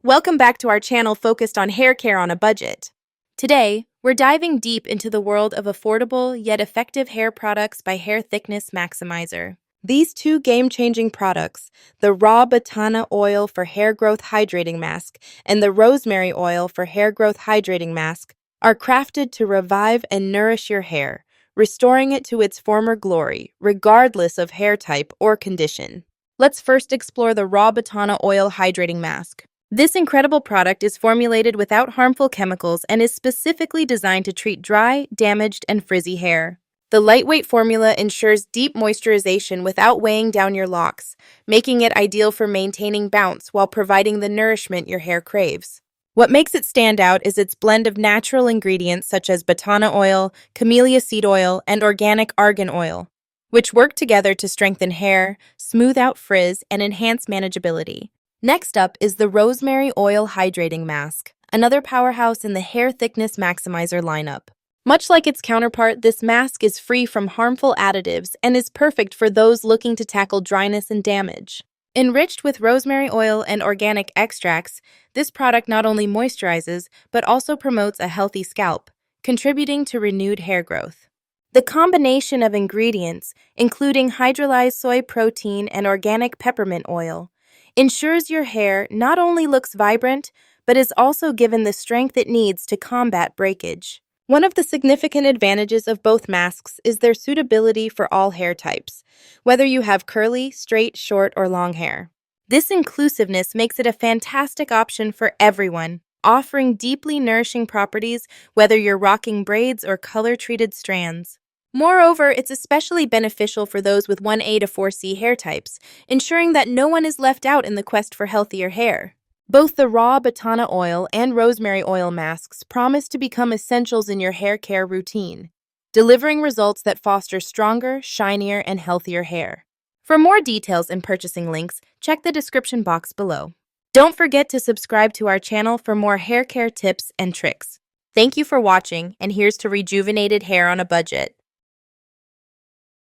Welcome back to our channel focused on hair care on a budget. Today, we're diving deep into the world of affordable yet effective hair products by Hair Thickness Maximizer. These two game-changing products, the raw Batana Oil for Hair Growth Hydrating Mask and the Rosemary Oil for Hair Growth Hydrating Mask, are crafted to revive and nourish your hair, restoring it to its former glory, regardless of hair type or condition. Let's first explore the raw Batana Oil Hydrating Mask. This incredible product is formulated without harmful chemicals and is specifically designed to treat dry, damaged, and frizzy hair. The lightweight formula ensures deep moisturization without weighing down your locks, making it ideal for maintaining bounce while providing the nourishment your hair craves. What makes it stand out is its blend of natural ingredients such as Batana Oil, Camellia Seed Oil, and organic Argan Oil, which work together to strengthen hair, smooth out frizz, and enhance manageability. Next up is the Rosemary Oil Hydrating Mask, another powerhouse in the Hair Thickness Maximizer lineup. Much like its counterpart, this mask is free from harmful additives and is perfect for those looking to tackle dryness and damage. Enriched with rosemary oil and organic extracts, this product not only moisturizes, but also promotes a healthy scalp, contributing to renewed hair growth. The combination of ingredients, including hydrolyzed soy protein and organic peppermint oil, ensures your hair not only looks vibrant, but is also given the strength it needs to combat breakage. One of the significant advantages of both masks is their suitability for all hair types, whether you have curly, straight, short, or long hair. This inclusiveness makes it a fantastic option for everyone, offering deeply nourishing properties whether you're rocking braids or color-treated strands. Moreover, it's especially beneficial for those with 1A to 4C hair types, ensuring that no one is left out in the quest for healthier hair. Both the raw Batana Oil and Rosemary Oil masks promise to become essentials in your hair care routine, delivering results that foster stronger, shinier, and healthier hair. For more details and purchasing links, check the description box below. Don't forget to subscribe to our channel for more hair care tips and tricks. Thank you for watching, and here's to rejuvenated hair on a budget.